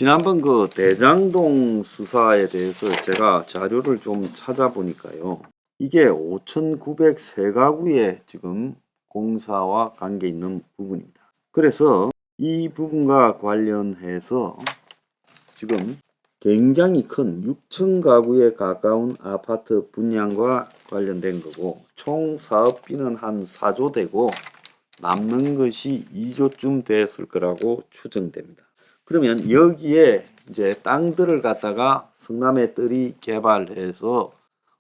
지난번 그 대장동 수사에 대해서 제가 자료를 좀 찾아보니까요. 이게 5,903가구의 지금 공사와 관계 있는 부분입니다. 그래서 이 부분과 관련해서 지금 굉장히 큰 6,000가구에 가까운 아파트 분양과 관련된 거고, 총 사업비는 한 4조 되고 남는 것이 2조쯤 됐을 거라고 추정됩니다. 그러면 여기에 이제 땅들을 갖다가 성남의 뜰이 개발해서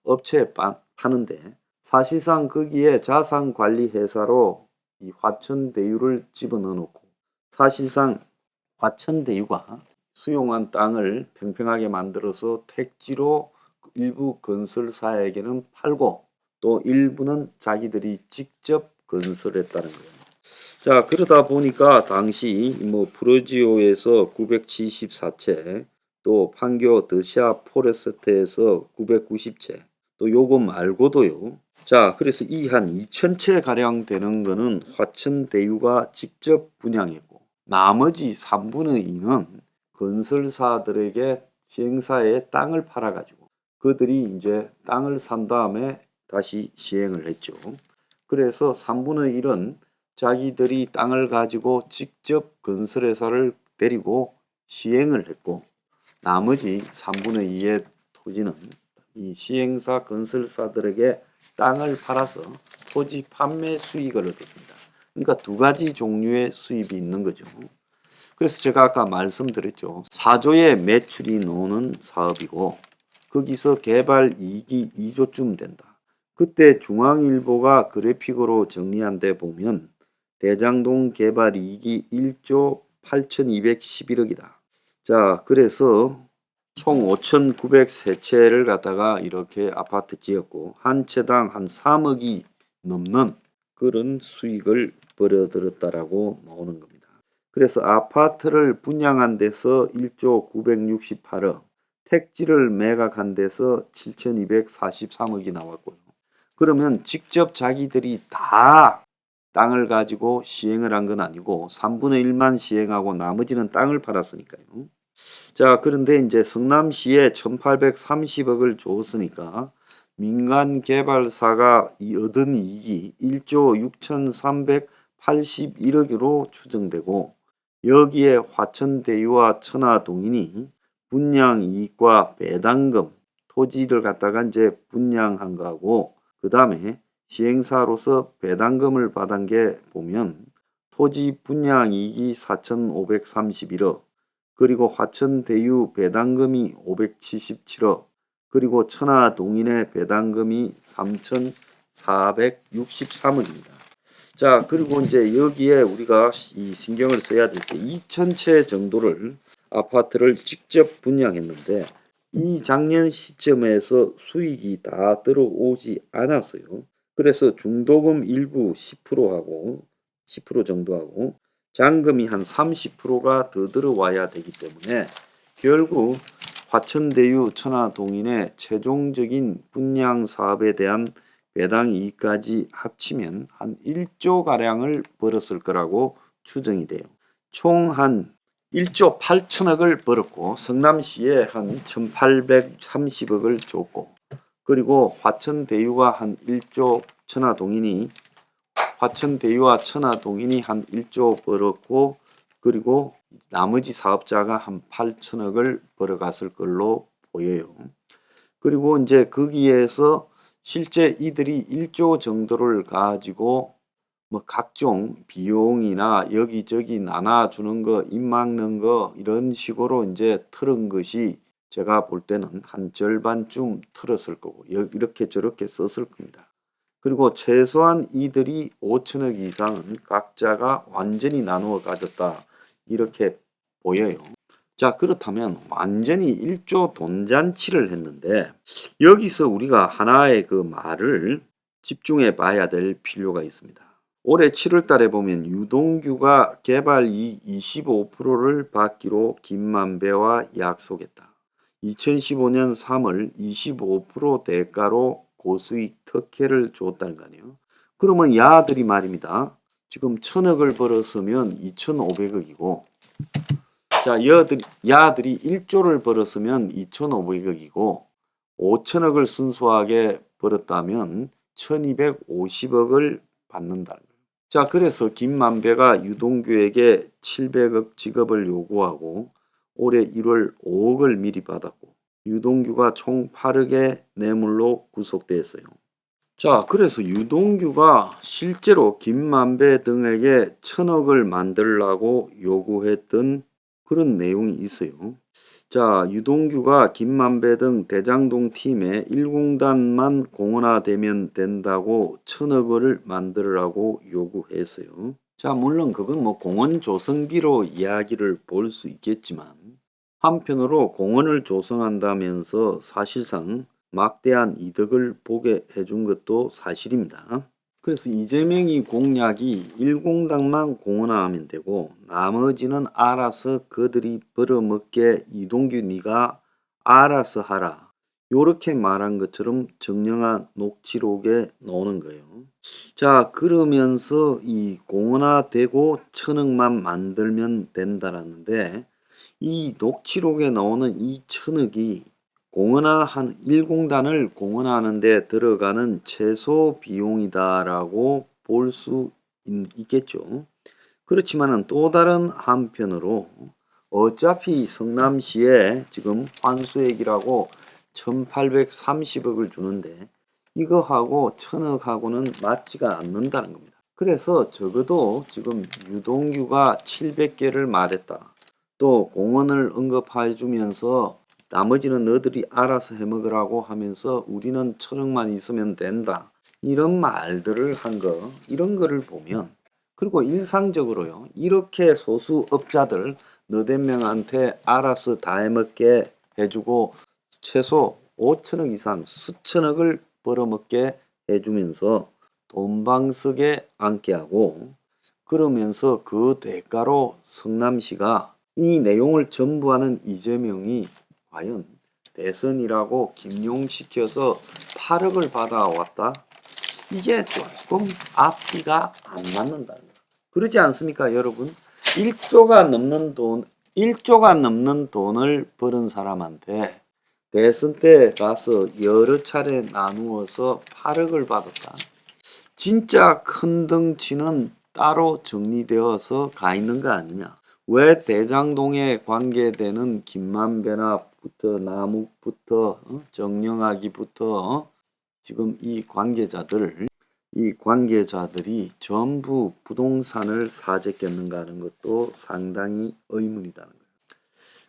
업체에 파는데, 사실상 거기에 자산관리회사로 이 화천대유를 집어넣어 놓고, 사실상 화천대유가 수용한 땅을 평평하게 만들어서 택지로 일부 건설사에게는 팔고, 또 일부는 자기들이 직접 건설했다는 거예요. 자, 그러다 보니까 당시 뭐 프로지오에서 974채, 또 판교 더샤 포레스트에서 990채, 또 요거 말고도요. 자, 그래서 이 한 2,000채 가량 되는 거는 화천대유가 직접 분양했고, 나머지 3분의 2는 건설사들에게 시행사에 땅을 팔아가지고 그들이 이제 땅을 산 다음에 다시 시행을 했죠. 그래서 3분의 1은 자기들이 땅을 가지고 직접 건설회사를 데리고 시행을 했고, 나머지 3분의 2의 토지는 이 시행사 건설사들에게 땅을 팔아서 토지 판매 수익을 얻었습니다. 그러니까 두 가지 종류의 수입이 있는 거죠. 그래서 제가 아까 말씀드렸죠. 4조의 매출이 나오는 사업이고, 거기서 개발 이익이 2조쯤 된다. 그때 중앙일보가 그래픽으로 정리한 데 보면 대장동 개발 이익이 1조 8,211억이다. 자, 그래서 총 5,903채를 갖다가 이렇게 아파트 지었고, 한 채당 한 3억이 넘는 그런 수익을 벌어들였다라고 나오는 겁니다. 그래서 아파트를 분양한 데서 1조 968억, 택지를 매각한 데서 7,243억이 나왔고요. 그러면 직접 자기들이 다 땅을 가지고 시행을 한 건 아니고 3분의 1만 시행하고 나머지는 땅을 팔았으니까요. 자, 그런데 이제 성남시에 1,830억을 줬으니까 민간 개발사가 얻은 이익이 1조 6,381억으로 추정되고, 여기에 화천대유와 천화동인이 분양 이익과 배당금, 토지를 갖다가 이제 분양한 거하고, 그 다음에 시행사로서 배당금을 받은 게 보면 토지 분양 이익이 4,531억, 그리고 화천대유 배당금이 577억, 그리고 천화동인의 배당금이 3,463억입니다. 자, 그리고 이제 여기에 우리가 이 신경을 써야 될 게 2,000채 정도를 아파트를 직접 분양했는데, 이 작년 시점에서 수익이 다 들어오지 않았어요. 그래서 중도금 일부 10%하고 10% 정도 하고 잔금이 한 30%가 더 들어와야 되기 때문에 결국 화천대유 천화동인의 최종적인 분양 사업에 대한 배당 이익까지 합치면 한 1조 가량을 벌었을 거라고 추정이 돼요. 총 한 1조 8천억을 벌었고, 성남시에 한 1,830억을 줬고, 그리고 화천대유가 한 1조, 화천대유와 천화동인이 한 1조 벌었고, 그리고 나머지 사업자가 한 8천억을 벌어갔을 걸로 보여요. 그리고 이제 거기에서 실제 이들이 1조 정도를 가지고 뭐 각종 비용이나 여기저기 나눠주는 거, 입 막는 거 이런 식으로 이제 틀은 것이 제가 볼 때는 한 절반쯤 틀었을 거고, 이렇게 저렇게 썼을 겁니다. 그리고 최소한 이들이 5천억 이상은 각자가 완전히 나누어 가졌다, 이렇게 보여요. 자, 그렇다면 완전히 1조 돈잔치를 했는데, 여기서 우리가 하나의 그 말을 집중해 봐야 될 필요가 있습니다. 올해 7월 달에 보면 유동규가 개발 이익 25%를 받기로 김만배와 약속했다. 2015년 3월 25% 대가로 고수익 특혜를 줬다는 거 아니에요. 그러면 야들이 말입니다. 지금 1,000억을 벌었으면 2,500억이고, 자, 야들이 1조를 벌었으면 2,500억이고 5천억을 순수하게 벌었다면 1,250억을 받는다는 거예요. 자, 그래서 김만배가 유동규에게 700억 지급을 요구하고 올해 1월 5억을 미리 받았고 유동규가 총 8억의 뇌물로 구속됐어요. 자, 그래서 유동규가 실제로 김만배 등에게 1,000억을 만들라고 요구했던 그런 내용이 있어요. 자, 유동규가 김만배 등 대장동 팀에 1공단만 공원화되면 된다고 1,000억을 만들라고 요구했어요. 자, 물론 그건 뭐 공원 조성비로 이야기를 볼 수 있겠지만 한편으로 공원을 조성한다면서 사실상 막대한 이득을 보게 해준 것도 사실입니다. 그래서 이재명이 공약이 1공당만 공헌하면 되고 나머지는 알아서 그들이 벌어먹게 유동규 네가 알아서 하라. 요렇게 말한 것처럼 정영아 녹취록에 나오는 거예요. 자, 그러면서 이 공헌화되고 1,000억만 만들면 된다라는데 이 녹취록에 나오는 이 1,000억이 공헌화한 1공단을 공헌하는 데 들어가는 최소 비용이다라고 볼 수 있겠죠. 그렇지만은 또 다른 한편으로 어차피 성남시에 지금 환수액이라고 1,830억을 주는데 이거하고 1,000억하고는 맞지가 않는다는 겁니다. 그래서 적어도 지금 유동규가 700개를 말했다. 또 공원을 언급해 주면서 나머지는 너희들이 알아서 해먹으라고 하면서 우리는 1,000억만 있으면 된다. 이런 말들을 한 거, 이런 거를 보면 그리고 일상적으로요. 이렇게 소수업자들 너댓 명한테 알아서 다 해먹게 해주고 최소 5천억 이상 수천억을 벌어먹게 해주면서 돈방석에 앉게 하고 그러면서 그 대가로 성남시가 이 내용을 전부하는 이재명이 과연 대선이라고 김용시켜서 8억을 받아왔다? 이게 조금 앞뒤가 안 맞는다는 거예요. 그러지 않습니까, 여러분? 1조가 넘는 돈을 버는 사람한테 대선 때 가서 여러 차례 나누어서 8억을 받았다. 진짜 큰 덩치는 따로 정리되어서 가 있는 거 아니냐? 왜 대장동에 관계되는 김만배나부터 남욱부터 정영학이부터 지금 이 관계자들이 전부 부동산을 사재꼈는가 하는 것도 상당히 의문이다는 거예요.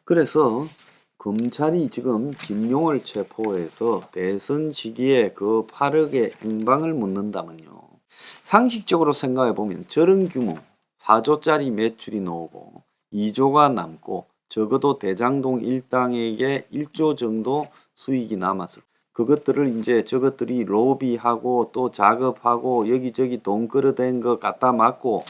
그래서 검찰이 지금 김용을 체포해서 대선 시기에 그 8억의 행방을 묻는다면요. 상식적으로 생각해 보면 저런 규모 4조짜리 매출이 나오고 2조가 남고 적어도 대장동 일당에게 1조 정도 수익이 남았을 그것들을 이제 저것들이 로비하고 또 작업하고 여기저기 돈 끌어댄 거 갖다 맞고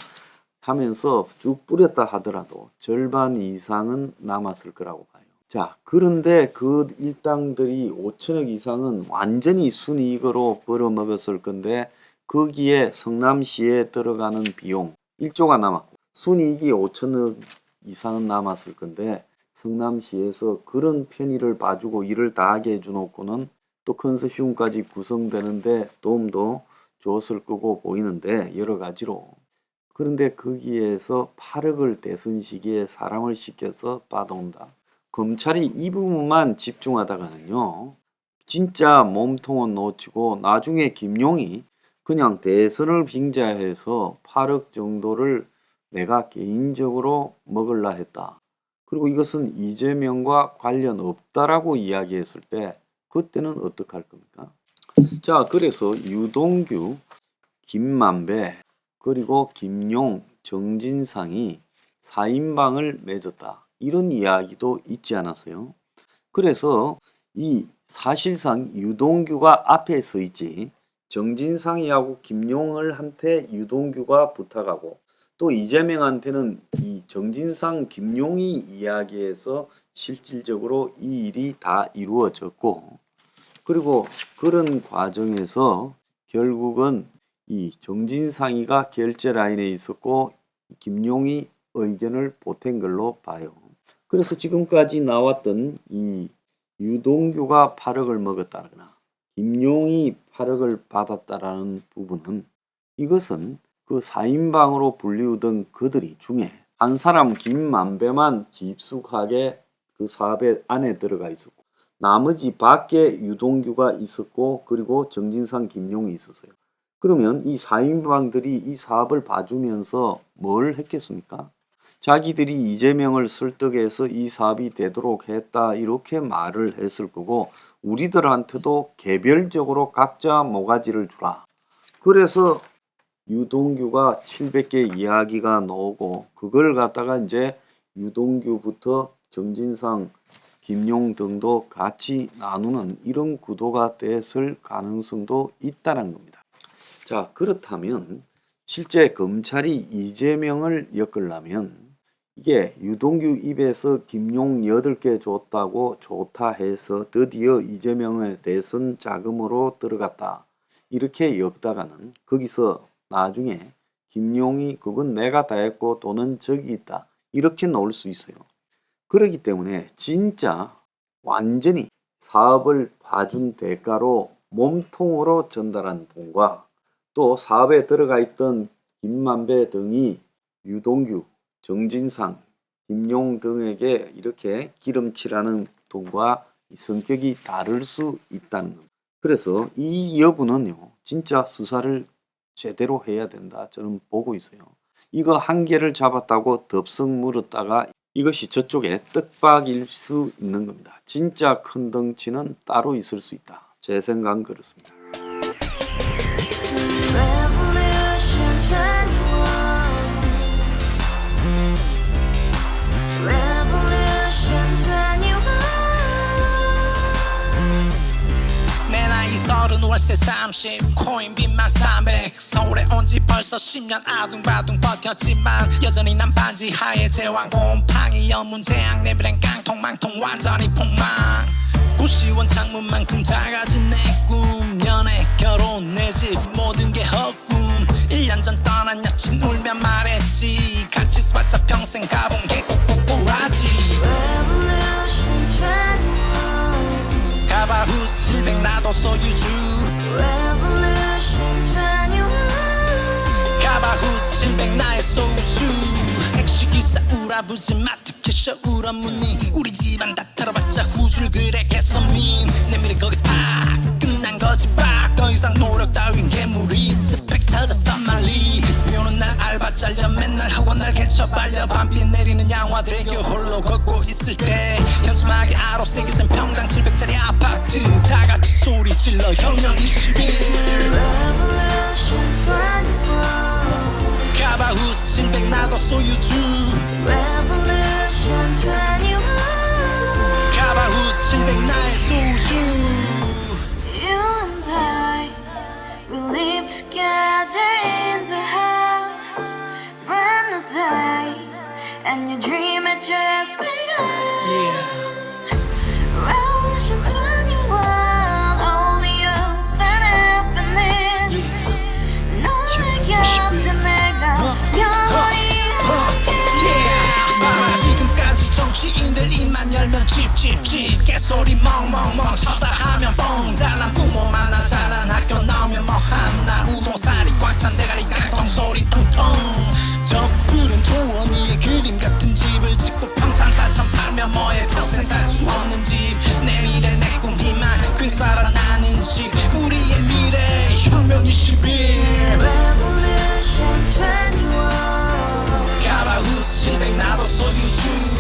하면서 쭉 뿌렸다 하더라도 절반 이상은 남았을 거라고 봐요. 자, 그런데 그 일당들이 5천억 이상은 완전히 순이익으로 벌어먹었을 건데 거기에 성남시에 들어가는 비용 1조가 남았고 순이익이 5천억 이상은 남았을 건데 성남시에서 그런 편의를 봐주고 일을 다 하게 해주놓고는 또 컨소시엄까지 구성되는데 도움도 줬을 거고 보이는데 여러 가지로 그런데 거기에서 8억을 대선 시기에 사람을 시켜서 받아온다. 검찰이 이 부분만 집중하다가는요. 진짜 몸통은 놓치고 나중에 김용이 그냥 대선을 빙자해서 8억 정도를 내가 개인적으로 먹으려 했다. 그리고 이것은 이재명과 관련 없다라고 이야기했을 때 그때는 어떡할 겁니까? 자, 그래서 유동규, 김만배, 그리고 김용, 정진상이 4인방을 맺었다. 이런 이야기도 있지 않았어요. 그래서 이 사실상 유동규가 앞에 서 있지 정진상이하고 김용을 한테 유동규가 부탁하고 또 이재명한테는 이 정진상, 김용이 이야기해서 실질적으로 이 일이 다 이루어졌고 그리고 그런 과정에서 결국은 이 정진상이가 결제 라인에 있었고 김용이 의견을 보탠 걸로 봐요. 그래서 지금까지 나왔던 이 유동규가 8억을 먹었다거나 김용이 8억을 받았다라는 부분은 이것은 그 4인방으로 불리우던 그들 중에 한 사람 김만배만 깊숙하게 그 사업에 안에 들어가 있었고 나머지 밖에 유동규가 있었고 그리고 정진상 김용이 있었어요. 그러면 이 4인방들이 이 사업을 봐주면서 뭘 했겠습니까? 자기들이 이재명을 설득해서 이 사업이 되도록 했다 이렇게 말을 했을 거고 우리들한테도 개별적으로 각자 모가지를 주라. 그래서 유동규가 700개 이야기가 나오고 그걸 갖다가 이제 유동규부터 정진상, 김용 등도 같이 나누는 이런 구도가 됐을 가능성도 있다는 겁니다. 자, 그렇다면 실제 검찰이 이재명을 엮으려면 이게 유동규 입에서 김용 8개 줬다고 좋다 해서 드디어 이재명의 대선 자금으로 들어갔다. 이렇게 엮다가는 거기서 나중에 김용이 그건 내가 다 했고 돈은 저기 있다. 이렇게 나올 수 있어요. 그렇기 때문에 진짜 완전히 사업을 봐준 대가로 몸통으로 전달한 돈과 또 사업에 들어가 있던 김만배 등이 유동규, 정진상, 김용 등에게 이렇게 기름칠하는 돈과 성격이 다를 수 있다는 겁니다. 그래서 이 여부는요, 진짜 수사를 제대로 해야 된다 저는 보고 있어요. 이거 한 개를 잡았다고 덥석 물었다가 이것이 저쪽에 떡박일 수 있는 겁니다. 진짜 큰 덩치는 따로 있을 수 있다. 제 생각은 그렇습니다. 월세 30 코인 빚만 300 서울에 온 지 벌써 10년 아둥바둥 버텼지만 여전히 난 반지 하에 제왕 곰팡이 연문제약 내비랭 깡통 망통 완전히 폭망 구시원 창문만큼 작아진 내 꿈 연애 결혼 내 집 모든 게 헛꿈 1년 전 떠난 여친 울며 말했지 같이 써봤자 평생 가본 게 꼭꼭꼭하지 가바후스 700 나도 소유주 가바후스 700 나의 소유주 택시기사 우라부지 마트캐셔 울어무니 우리 집안 다 털어봤자 후줄 그래 개선민 내 미래 거기서 팍 끝난 거지 팍 더 이상 노력 따윈 괴물이 스펙 찾아서 말리 비오는 날 알바 잘려 맨날 학원 날 개쳐 발려 밤비 내리는 양화대교 홀로 걷고 있을 때 현수막에 아로 새겨진 평당 700짜리 아파트 다같이 소리 질러 혁명 21 가바후스 700 나도 소유주 가바후스 700 나의 소유주 We live together in the house, brand new day, and your dream had just begun. Revolution 21, only hope and happiness. 너의 곁에 내가 영원히 함께. 지금까지 정치인들 입만 열면 찝찝찝 개소리 멍멍멍 쳤다 하면 뻥 잘난 부모 만나 잘난 학교 나오면 뭐하나 우동살이 꽉 찬 대가리 깡통 소리 통통 저 푸른 조원이의 그림 같은 집을 짓고 평상사천 팔면 뭐해 평생 살 수 없는 집 내 미래 내 꿈 희망 퀵살아나는 집 우리의 미래 혁명 21 Revolution 21. 가바후스 700 나도 소유주